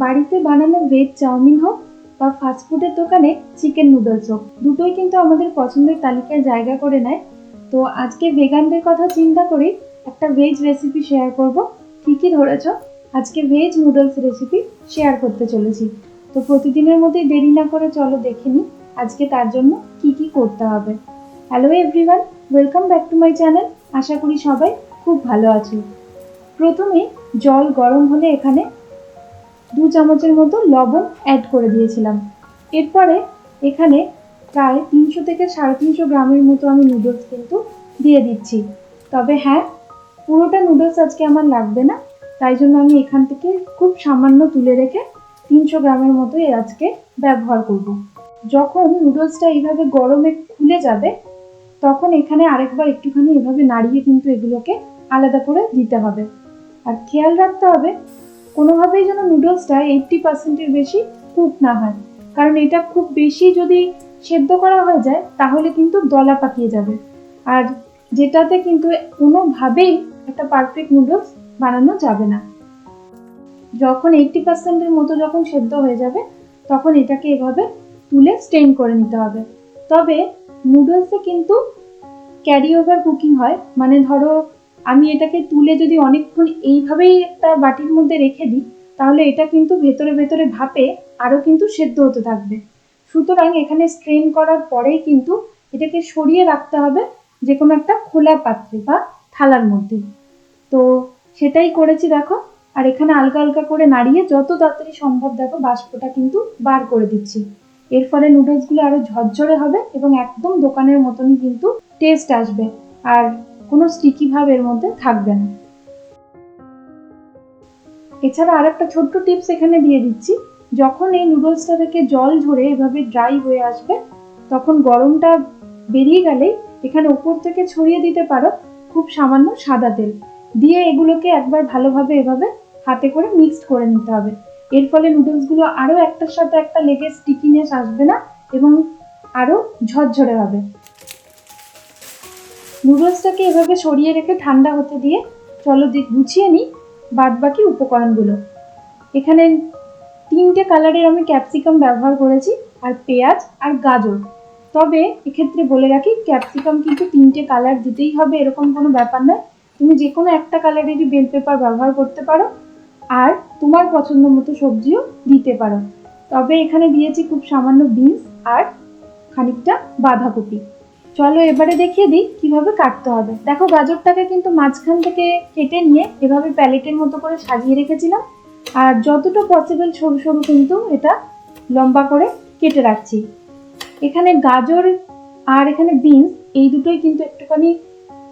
বাড়িতে বানানো veg chowmein হোক বা ফাস্টফুডের দোকানে চিকেন নুডলস হোক, দুটোই কিন্তু আমাদের পছন্দের তালিকায় জায়গা করে নেয়। তো আজকে ভেগানদের কথা চিন্তা করি একটা ভেজ রেসিপি শেয়ার করব। ঠিকই ধরেছ, আজকে ভেজ নুডলস রেসিপি শেয়ার করতে চলেছি। তো প্রতিদিনের মধ্যেই দেরি না করে চলো দেখে নিই আজকে তার জন্য কি কি করতে হবে। Hello everyone, welcome back to my channel. আশা করি সবাই খুব ভালো আছো। প্রথমে জল গরম হলে এখানে 2 চামচের মতো লবণ অ্যাড করে দিয়েছিলাম। এরপরে এখানে প্রায় 300 থেকে 350 গ্রামের মতো আমি নুডলস কিন্তু দিয়ে দিচ্ছি। তবে হ্যাঁ, পুরোটা নুডলস আজকে আমার লাগবে না, তাই জন্য আমি এখান থেকে খুব সামান্য তুলে রেখে 300 গ্রামের মতোই আজকে ব্যবহার করব। যখন নুডলসটা এইভাবে গরমে খুলে যাবে তখন এখানে আরেকবার একটুখানি এভাবে নাড়িয়ে কিন্তু এগুলোকে আলাদা করে দিতে হবে। আর খেয়াল রাখতে হবে কোনোভাবেই যেন নুডলসটা 80%-এর বেশি কুক না হয়, কারণ এটা খুব বেশি যদি সেদ্ধ করা হয়ে যায় তাহলে কিন্তু দলা পাকিয়ে যাবে, আর যেটাতে কিন্তু কোনোভাবেই একটা পারফেক্ট নুডলস বানানো যাবে না। যখন 80%-এর মতো যখন সেদ্ধ হয়ে যাবে তখন এটাকে এভাবে তুলে স্টেইন করে নিতে হবে। তবে নুডলসে কিন্তু ক্যারি ওভার কুকিং হয়, মানে ধরো আমি এটাকে তুলে যদি অনেকক্ষণ এইভাবেই একটা বাটির মধ্যে রেখে দিই তাহলে এটা কিন্তু ভেতরে ভেতরে ভাপে আরও কিন্তু সেদ্ধ হতে থাকবে। সুতরাং এখানে স্ট্রেন করার পরেই কিন্তু এটাকে সরিয়ে রাখতে হবে যে কোনো একটা খোলা পাত্রে বা থালার মধ্যে। তো সেটাই করেছি দেখো। আর এখানে হালকা হালকা করে নাড়িয়ে যত তাড়াতাড়ি সম্ভব দেখো বাষ্পটা কিন্তু বার করে দিচ্ছি। এর ফলে নুডলসগুলো আরও ঝরঝরে হবে এবং একদম দোকানের মতনই কিন্তু টেস্ট আসবে, আর কোনো স্টিকি ভাব এর মধ্যে থাকবে না। এছাড়া আর একটা ছোট্ট টিপস এখানে দিয়ে দিচ্ছি, যখন এই নুডলসটা থেকে জল ঝরে এভাবে ড্রাই হয়ে আসবে তখন গরমটা বেরিয়ে গেলেই এখানে উপর থেকে ছড়িয়ে দিতে পারো খুব সামান্য সাদা তেল, দিয়ে এগুলোকে একবার ভালোভাবে এভাবে হাতে করে মিক্সড করে নিতে হবে। এর ফলে নুডলসগুলো আরও একটার সাথে একটা লেগে স্টিকিনেস আসবে না এবং আরও ঝরঝরে হবে। নুডলসটাকে এভাবে সরিয়ে রেখে ঠান্ডা হতে দিয়ে চলো গুছিয়ে নিই বাদবাকি উপকরণগুলো। এখানে 3টে কালারের আমি ক্যাপসিকাম ব্যবহার করেছি, আর পেঁয়াজ আর গাজর। তবে এক্ষেত্রে বলে রাখি ক্যাপসিকাম কিন্তু 3টে কালার দিতেই হবে এরকম কোনো ব্যাপার নয়, তুমি যে কোনো একটা কালারেরই বেল পেপার ব্যবহার করতে পারো আর তোমার পছন্দ মতো সবজিও দিতে পারো। তবে এখানে দিয়েছি খুব সামান্য বিনস আর খানিকটা বাঁধাকপি। চলো এবারে দেখিয়ে দিই কিভাবে কাটতে হবে। দেখো গাজরটাকে কিন্তু মাঝখান থেকে কেটে নিয়ে এভাবে প্যালেটের মতো করে সাজিয়ে রেখেছিলাম, আর যতটা পসিবল সরু সরু কিন্তু এটা লম্বা করে কেটে রাখছি। এখানে গাজর আর এখানে বিনস এই দুটোই কিন্তু একটুখানি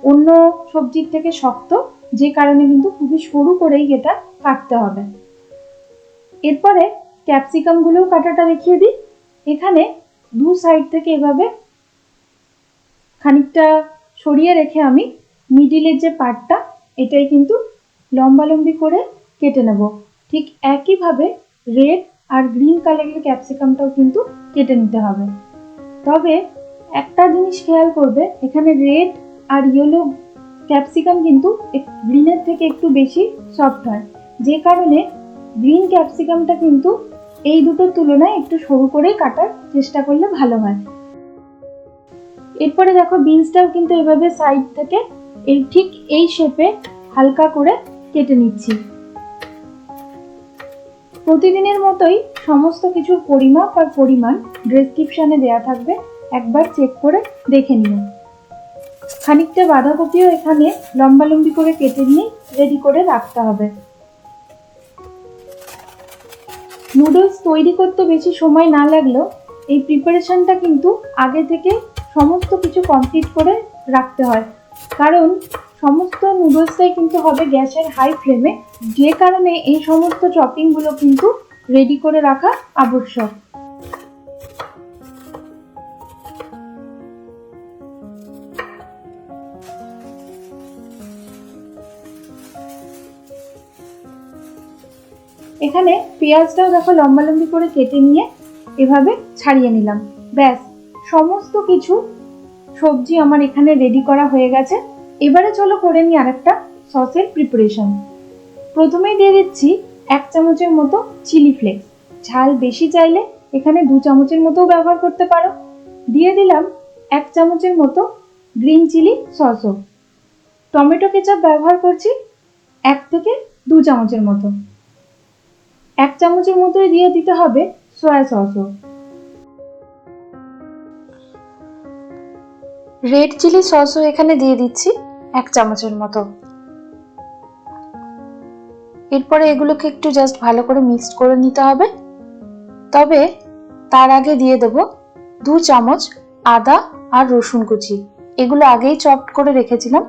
অন্য সবজির থেকে শক্ত, যে কারণে কিন্তু খুবই সরু করেই এটা কাটতে হবে। এরপরে ক্যাপসিকামগুলোও কাটাটা দেখিয়ে দিই। এখানে দু সাইড থেকে এভাবে খানিকটা সরিয়ে রেখে আমি মিডিলের যে পার্টটা এটাই কিন্তু লম্বালম্বি করে কেটে নেব। ঠিক একইভাবে রেড আর গ্রিন কালারের ক্যাপসিকামটাও কিন্তু কেটে নিতে হবে। তবে একটা জিনিস খেয়াল করবে, এখানে রেড আর ইয়েলো ক্যাপসিকাম কিন্তু গ্রিনের থেকে একটু বেশি সফট হয়, যে কারণে গ্রিন ক্যাপসিকামটা কিন্তু এই দুটোর তুলনায় একটু সরু করেই কাটার চেষ্টা করলে ভালো হয়। এরপরে দেখো বিনসটাও কিন্তু এভাবে সাইড থেকে ঠিক এই শেপে হালকা করে কেটে নিচ্ছি। প্রতিদিনের মতোই সমস্ত কিছুর পরিমাপ আর পরিমাণ ডেসক্রিপশনে দেওয়া থাকবে, একবার চেক করে দেখে নিও। খানিকটা বাঁধাকপিও এখানে লম্বালম্বি করে কেটে নিয়ে রেডি করে রাখতে হবে। নুডলস তৈরি করতে বেশি সময় না লাগলেও এই প্রিপারেশনটা কিন্তু আগে থেকে সমস্ত কিছু কমপ্লিট করে রাখতে হয়, কারণ সমস্ত নুডলসটাই কিন্তু হবে গ্যাসের হাই ফ্লেমে, যে কারণে এই সমস্ত চপিংগুলো কিন্তু রেডি করে রাখা আবশ্যক। এখানে পেঁয়াজটাও দেখো লম্বালম্বি করে কেটে নিয়ে এভাবে ছাড়িয়ে নিলাম। ব্যাস, সমস্ত কিছু সবজি আমার এখানে রেডি করা হয়ে গেছে। এবারে চলো করে নিই আরেকটা সসের প্রিপারেশন। প্রথমেই দিয়ে দিচ্ছি 1 চামচের মতো চিলি ফ্লেক্স, ঝাল বেশি চাইলে এখানে 2 চামচের মতো ব্যবহার করতে পারো। দিয়ে দিলাম 1 চামচের মতো গ্রিন চিলি সসও। টমেটো কেচাপ ব্যবহার করছি 1 থেকে 2 চামচের মতো। 1 চামচের মতোই দিয়ে দিতে হবে সয়া সসও। রেড চিলি সসও এখানে দিয়ে দিচ্ছি 1 চামচের মতো। এরপরে এগুলোকে একটু জাস্ট ভালো করে মিক্সড করে নিতে হবে। তবে তার আগে দিয়ে দেব 2 চামচ আদা আর রসুন কুচি। এগুলো আগেই চপড করে রেখেছিলাম,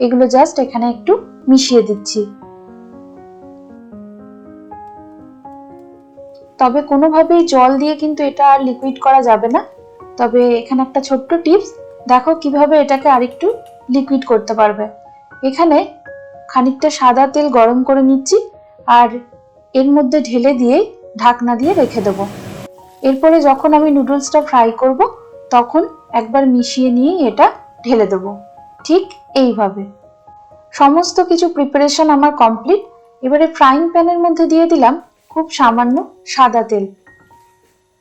এগুলো জাস্ট এখানে একটু মিশিয়ে দিচ্ছি। তবে কোনোভাবেই জল দিয়ে কিন্তু এটা আর লিকুইড করা যাবে না। তবে এখানে একটা ছোট্ট টিপস, দেখো কিভাবে এটাকে আরেকটু লিকুইড করতে পারবে। এখানে খানিকটা সাদা তেল গরম করে নিচ্ছি আর এর মধ্যে ঢেলে দিয়ে ঢাকনা দিয়ে রেখে দেব। এরপরে যখন আমি নুডলসটা ফ্রাই করব তখন একবার মিশিয়ে নিয়ে এটা ঢেলে দেব। ঠিক এইভাবে সমস্ত কিছু প্রিপারেশন আমার কমপ্লিট। এবারে ফ্রাইং প্যানের মধ্যে দিয়ে দিলাম খুব সামান্য সাদা তেল।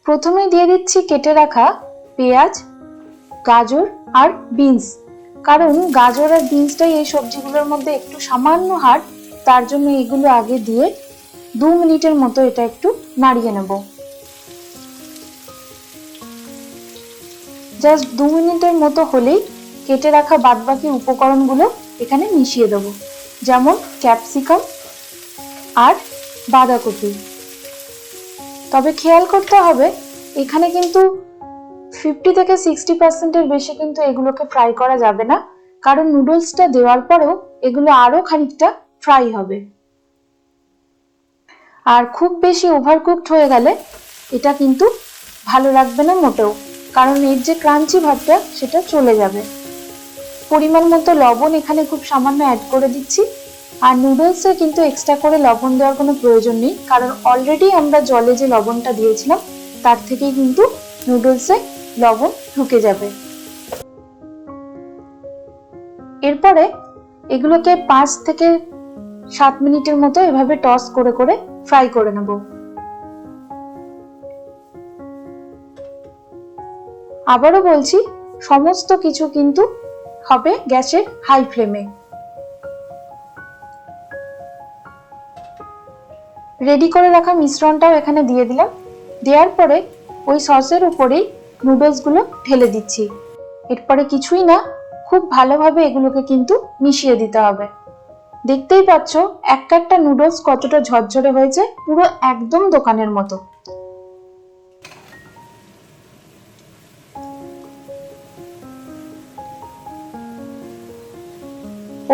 প্রথমেই দিয়ে দিচ্ছি কেটে রাখা পেঁয়াজ, গাজর আর বিনস। কারণ গাজর আর বিনসটাই এই সবজিগুলোর মধ্যে একটু সামান্য হার্ড, তার জন্য এগুলো আগে দিয়ে 2 মিনিটের মতো এটা একটু নাড়িয়ে নেব। জাস্ট 2 মিনিটের মতো হলেই কেটে রাখা বাদবাকি উপকরণগুলো এখানে মিশিয়ে দেব, যেমন ক্যাপসিকাম আর বাঁধাকপি। তবে খেয়াল করতে হবে এখানে কিন্তু 50 থেকে 60% বেশি কিন্তু এগুলোকে ফ্রাই করা যাবে না, কারণ নুডলসটা দেওয়ার পরেও এগুলো আরো খানিকটা ফ্রাই হবে। আর খুব বেশি ওভারকুকড হয়ে গেলে এটা কিন্তু ভালো লাগবে না মোটেও, কারণ এর যে ক্রাঞ্চি ভাবটা সেটা চলে যাবে। পরিমাণ মতো লবণ এখানে খুব সামান্য অ্যাড করে দিচ্ছি। আর নুডলসে কিন্তু এক্সট্রা করে লবণ দেওয়ার কোনো প্রয়োজন নেই, কারণ অলরেডি আমরা জলে যে লবণটা দিয়েছিলাম তার থেকেই কিন্তু নুডলসে লবণ ঢুকে যাবে। এরপরে এগুলোকে 5 থেকে 7 মিনিটের মতো এভাবে টস করে করে ফ্রাই করে নেব। আবারও বলছি, সমস্ত কিছু কিন্তু হবে গ্যাসের হাই ফ্লেমে। রেডি করে রাখা মিশ্রণটাও এখানে দিয়ে দিলাম। দেওয়ার পরে ওই সসের উপরেই নুডলসগুলো ঢেলে দিচ্ছি। এরপরে কিছুই না, খুব ভালোভাবে এগুলোকে কিন্তু মিশিয়ে দিতে হবে। দেখতেই পাচ্ছ একটা নুডলস কতটা ঝরঝরে হয়েছে, পুরো একদম দোকানের মতো।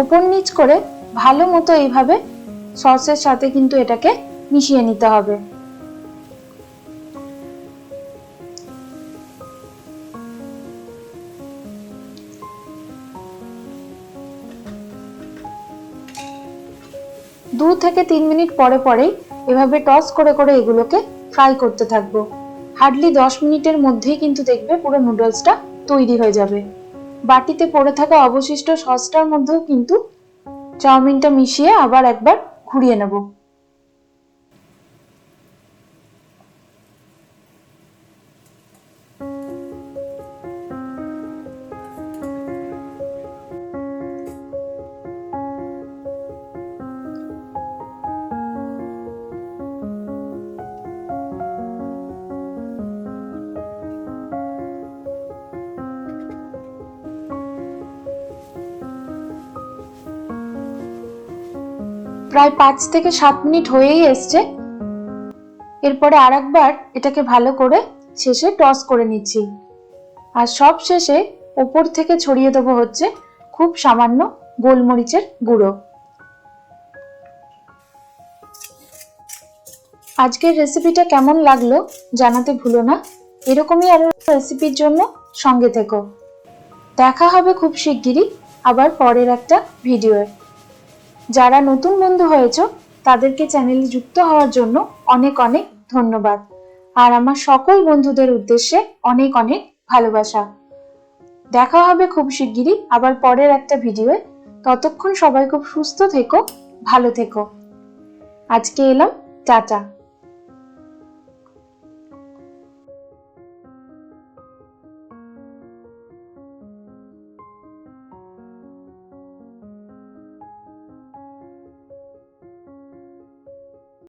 ওপর নিচ করে ভালো মতো এইভাবে সসের সাথে কিন্তু এটাকে মিশিয়ে নিতে হবে। দু থেকে 3 মিনিট পরে পরেই এভাবে টস করে করে এগুলোকে ফ্রাই করতে থাকবো। হার্ডলি 10 মিনিটের মধ্যেই কিন্তু দেখবে পুরো নুডলসটা তৈরি হয়ে যাবে। বাটিতে পড়ে থাকা অবশিষ্ট সসটার মধ্যেও কিন্তু চাউমিনটা মিশিয়ে আবার একবার ঘুরিয়ে নেব। প্রায় 5 থেকে 7 মিনিট হয়েই এসছে। এরপরে আরেকবার এটাকে ভালো করে শেষে টস করে নিচ্ছি। আর সব শেষে ওপর থেকে ছড়িয়ে দেবো হচ্ছে খুব সামান্য গোলমরিচের গুঁড়ো। আজকের রেসিপিটা কেমন লাগলো জানাতে ভুলো না। এরকমই আরো রেসিপির জন্য সঙ্গে থেকো। দেখা হবে খুব শিগগিরই আবার পরের একটা ভিডিওয়ে। যারা নতুন বন্ধু হয়েছো তাদেরকে চ্যানেলে যুক্ত হওয়ার জন্য অনেক অনেক ধন্যবাদ। আর আমার সকল বন্ধুদের উদ্দেশ্যে অনেক অনেক ভালোবাসা। দেখা হবে খুব শিগগিরই আবার পরের একটা ভিডিওয়ে। ততক্ষণ সবাই খুব সুস্থ থেকো, ভালো থেকো। আজকে এলাম টাটা।